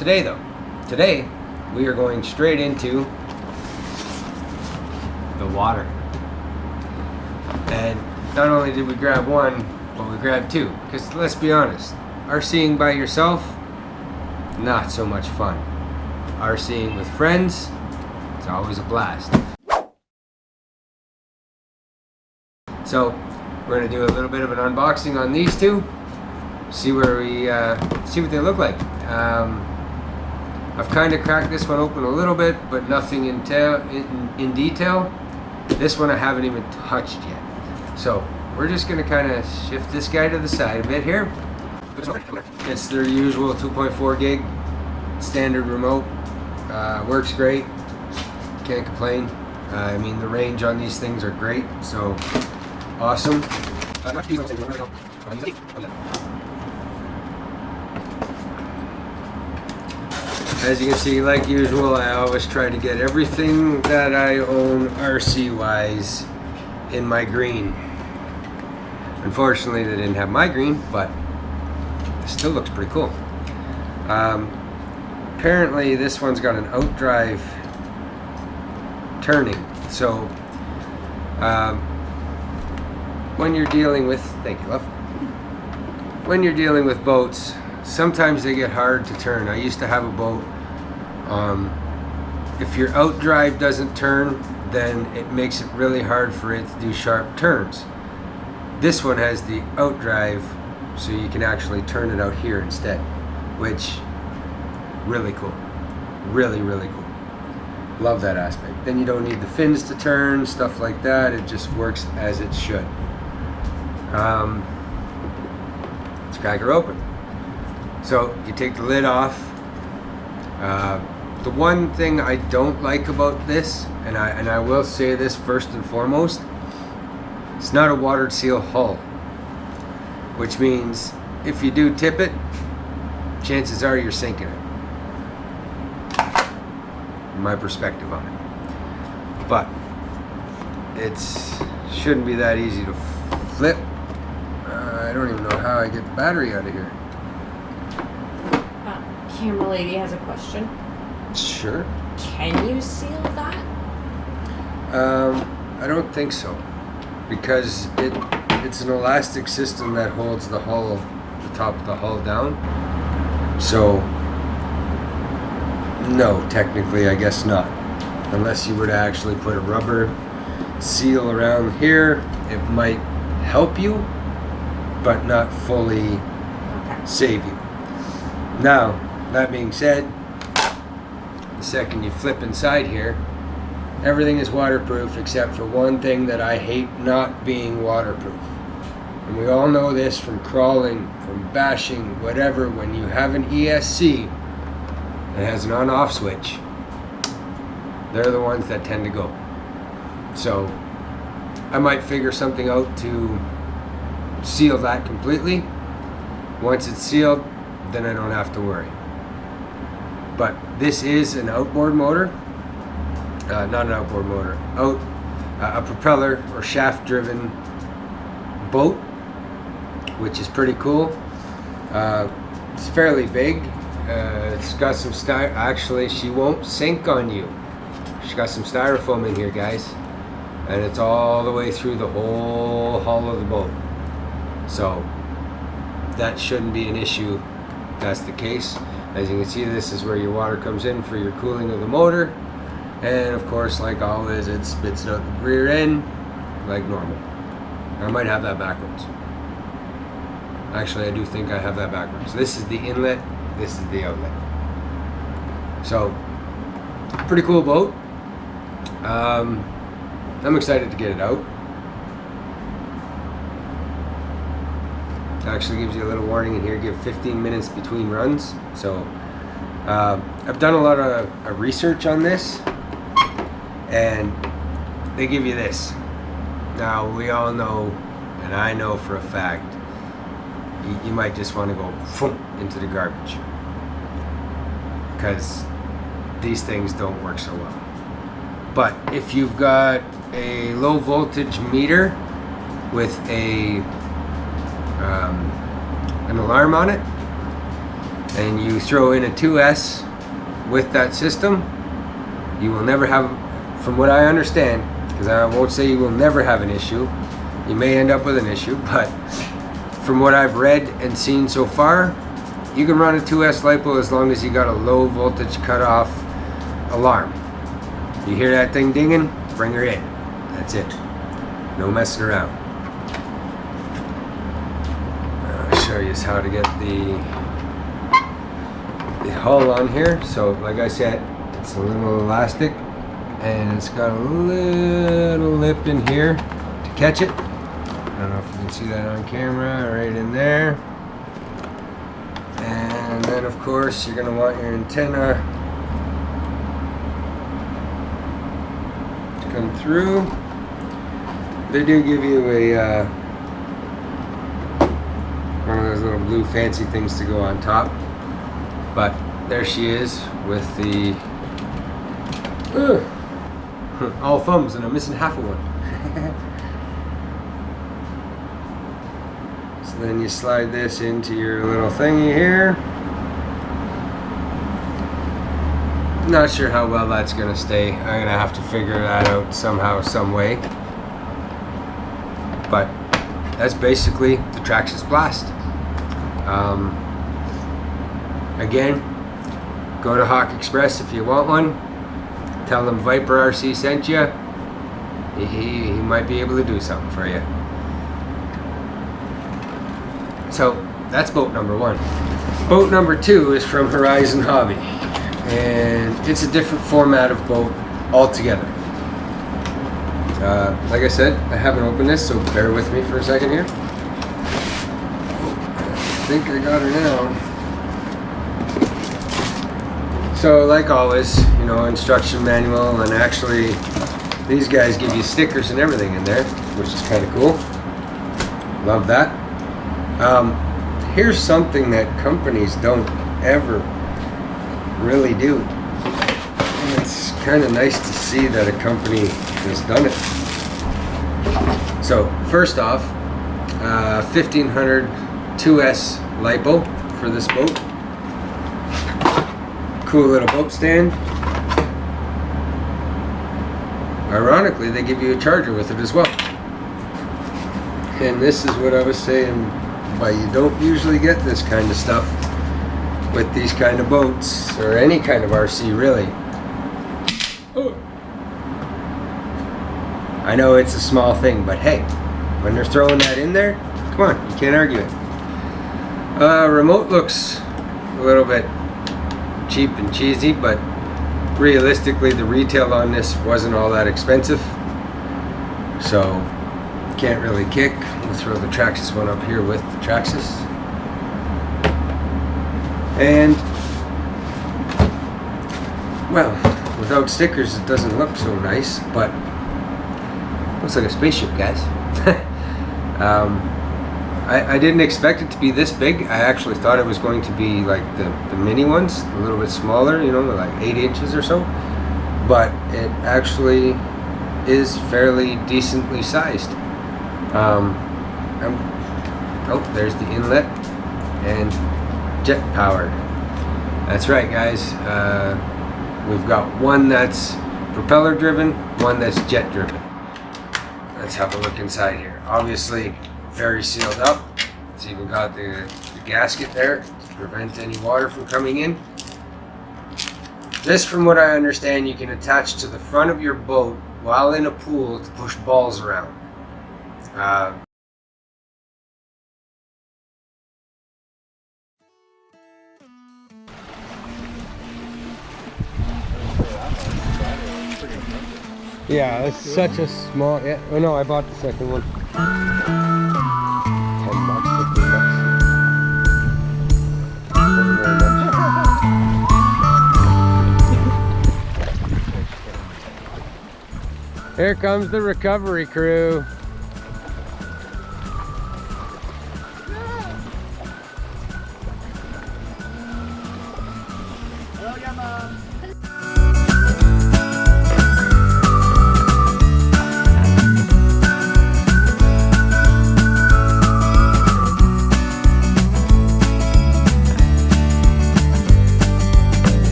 today though. Today, we are going straight into the water. And not only did we grab one, but we grabbed two. Because let's be honest, RCing by yourself, not so much fun. RCing with friends, it's always a blast. So we're gonna do a little bit of an unboxing on these two, see where we see what they look like. I've kind of cracked this one open a little bit, but nothing in detail. This one I haven't even touched yet. So we're just gonna kind of shift this guy to the side a bit here. It's their usual 2.4 gig standard remote. Works great. Can't complain. I mean, the range on these things are great. So awesome. As you can see, like usual, I always try to get everything that I own RC wise in my green. Unfortunately, they didn't have my green, but it still looks pretty cool. Apparently this one's got an outdrive turning, so when you're dealing with, thank you love, when you're dealing with boats, sometimes they get hard to turn. I used to have a boat, if your outdrive doesn't turn, then it makes it really hard for it to do sharp turns. This one has the outdrive, so you can actually turn it out here instead, which really cool. Really, really cool. Love that aspect. Then you don't need the fins to turn, stuff like that. It just works as it should. Let's crack her open. So you take the lid off. The one thing I don't like about this, and I will say this first and foremost, it's not a water seal hull, which means if you do tip it, chances are you're sinking it. My perspective on it, but it shouldn't be that easy to flip. I don't even know how I get the battery out of here. Camera lady has a question. Sure. Can you seal that? I don't think so, because it's an elastic system that holds the hull, the top of the hull down. So no, technically I guess not, unless you were to actually put a rubber seal around here. It might help you, but not fully save you. Now, that being said, the second you flip inside here, everything is waterproof except for one thing that I hate not being waterproof. And we all know this from crawling, from bashing, whatever. When you have an ESC that has an on-off switch, they're the ones that tend to go. So I might figure something out to seal that completely. Once it's sealed, then I don't have to worry. But this is an outboard motor, not an outboard motor, a propeller or shaft driven boat, which is pretty cool. It's fairly big. It's got some actually she won't sink on you. She's got some styrofoam in here, guys, and it's all the way through the whole hull of the boat. So that shouldn't be an issue if that's the case. As you can see, this is where your water comes in for your cooling of the motor, and of course, like always, it spits out the rear end like normal. I might have that backwards. Actually, I do think I have that backwards. This is the inlet, this is the outlet. So pretty cool boat. I'm excited to get it out. It actually gives you a little warning in here, give 15 minutes between runs. So I've done a lot of research on this, and they give you this. Now we all know, and I know for a fact, you might just want to go into the garbage, because these things don't work so well. But if you've got a low voltage meter with an alarm on it, and you throw in a 2S with that system, you will never have, from what I understand, because I won't say you will never have an issue, you may end up with an issue, but from what I've read and seen so far, you can run a 2S LiPo as long as you got a low voltage cutoff alarm. You hear that thing dinging, bring her in. That's it. No messing around. I'll show you how to get the hull on here. So like I said, it's a little elastic and it's got a little lip in here to catch it. I don't know if you can see that on camera, right in there. And then of course you're going to want your antenna to come through. They do give you a one of those little blue fancy things to go on top, but there she is with the all thumbs, and I'm missing half of one. So then you slide this into your little thingy here. Not sure how well that's gonna stay. I'm gonna have to figure that out somehow, some way. But that's basically the Traxxas Blast. Again, go to Hawk Express if you want one. Tell them Viper RC sent you. He might be able to do something for you. So that's boat number 1. Boat number 2 is from Horizon Hobby, and it's a different format of boat altogether. Like I said, I haven't opened this, so bear with me for a second here. I think I got her now. So like always, you know, instruction manual, and actually these guys give you stickers and everything in there, which is kind of cool. Love that. Here's something that companies don't ever really do. And it's kind of nice to see that a company has done it. So first off, 1500 2S LiPo for this boat. Cool little boat stand. Ironically, they give you a charger with it as well. And this is what I was saying, why you don't usually get this kind of stuff with these kind of boats, or any kind of RC really. Oh. I know it's a small thing, but hey, when they're throwing that in there, come on, you can't argue it. Remote looks a little bit cheap and cheesy, but realistically the retail on this wasn't all that expensive, so can't really kick. We'll throw the Traxxas one up here with the Traxxas. And well, without stickers it doesn't look so nice, but looks like a spaceship, guys. I didn't expect it to be this big. I actually thought it was going to be like the mini ones, a little bit smaller, you know, like 8 inches or so. But it actually is fairly decently sized. Oh, there's the inlet, and jet powered. That's right, guys. We've got one that's propeller driven, one that's jet driven. Let's have a look inside here. Obviously very sealed up. It's even got the gasket there to prevent any water from coming in. This, from what I understand, you can attach to the front of your boat while in a pool to push balls around. Yeah, it's such a small. Yeah. Oh no, I bought the second one. $10, $15. Here comes the recovery crew.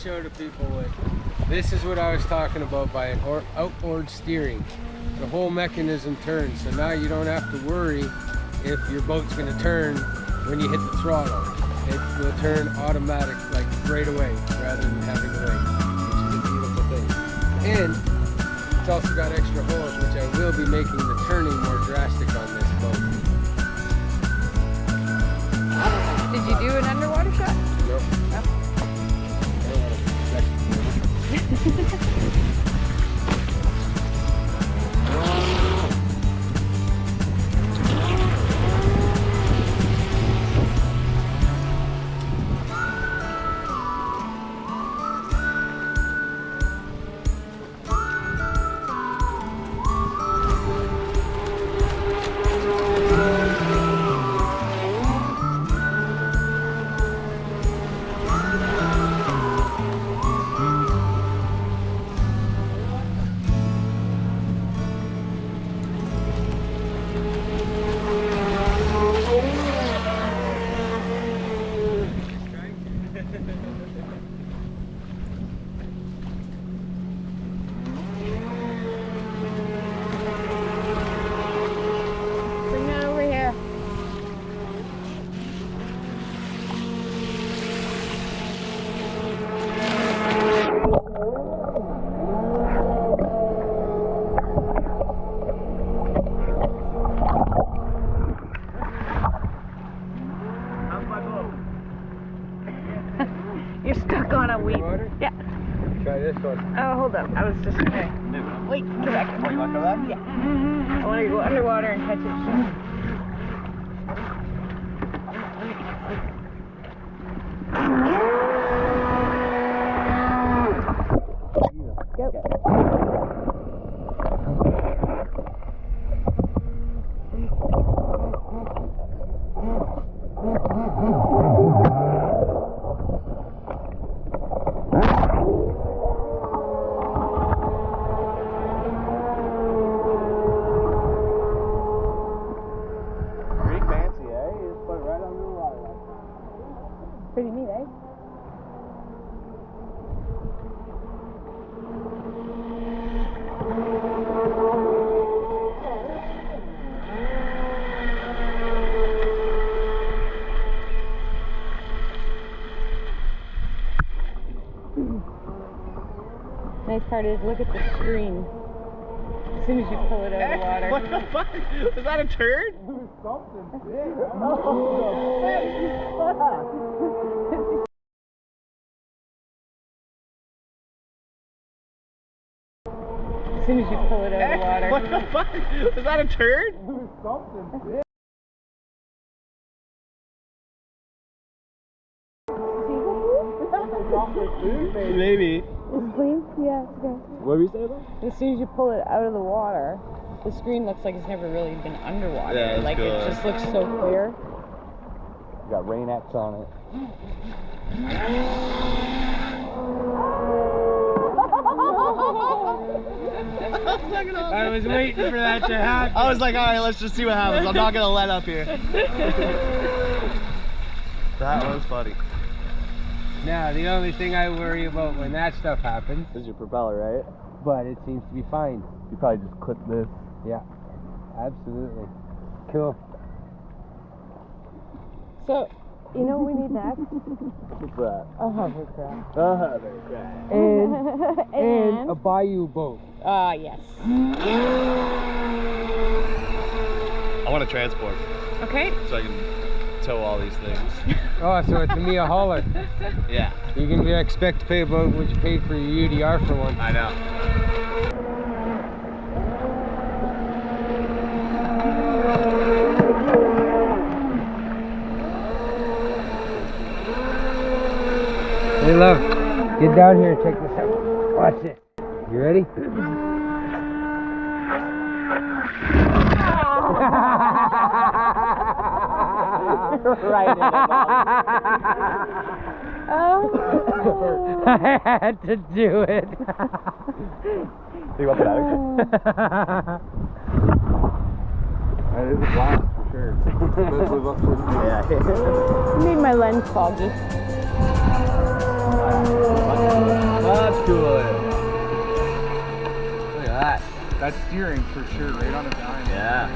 show to people with. This is what I was talking about by an outboard steering. The whole mechanism turns, so now you don't have to worry if your boat's going to turn when you hit the throttle. It will turn automatic, like right away, rather than having to wait, which is a beautiful thing. And it's also got extra holes, which I will be making the turning more drastic on this boat. Did you do an underwater shot? Nope. No. Bring that over here. How's my boat? You're stuck on a weed. Underwater? Yeah. Try this one. Oh, hold up. I was just okay. Wait, go back. Oh, you want to go back? Yeah. I want to go underwater and catch it. Go. Pretty fancy, eh? You just put it right under the water. Pretty neat, eh? Nice part is, look at the screen. As soon as you pull it out of the water. What the fuck? Was that a turd? As soon as you pull it out of the water. What the fuck? Was that a turd? Maybe. It's clean? Yeah, it's good. What were you saying about? As soon as you pull it out of the water, the screen looks like it's never really been underwater. Yeah, that's like good. it just looks so clear. Got Rain X on it. I was waiting for that to happen. I was like, alright, let's just see what happens. I'm not gonna let up here. That was funny. Now, the only thing I worry about when that stuff happens, This is your propeller, right? but it seems to be fine. You probably just clip this. Yeah, absolutely. Cool. So, you know what we need next? What's that? A hovercraft. And a bayou boat. Yes. I want to transport Okay. so I can tow all these things. Oh, so it's a Mia hauler. Yeah, You can expect to pay about what you paid for your UDR for one. I know. Hey, love, get down here and check this out. Watch it. You ready? Right in it, Oh. I had to do it. See what's that? That is a blast for sure. Yeah. Made my lens foggy. Much cooler. Look at that. That's steering for sure, right on the dime. Yeah.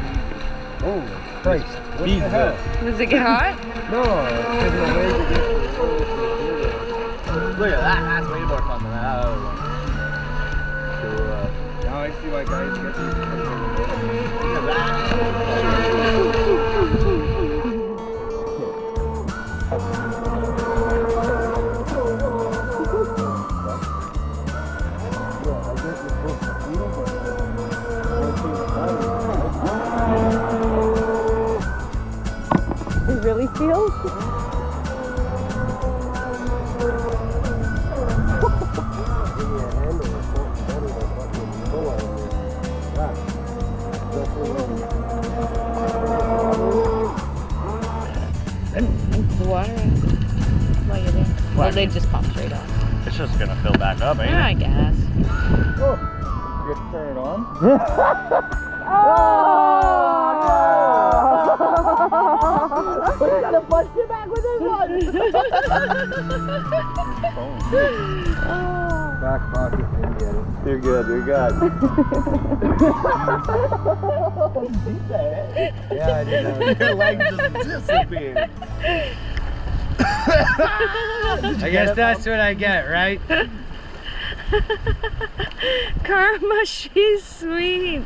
Oh, Christ. What the hell? Does it get hot? No, it's the way to get. Look at that. That's way more fun than that other one. So, now I see why guys get these. Look at that. It really feels? The water while you're there. Well, they just pop straight off. It's just gonna fill back up, ain't Yeah, I guess. Oh, you get to turn it on. We're gonna punch you back with this one. Back pocket. You're good, you're good. Yeah, I did know. Your leg just disappeared. I guess that's what I get, right? Karma, she's sweet.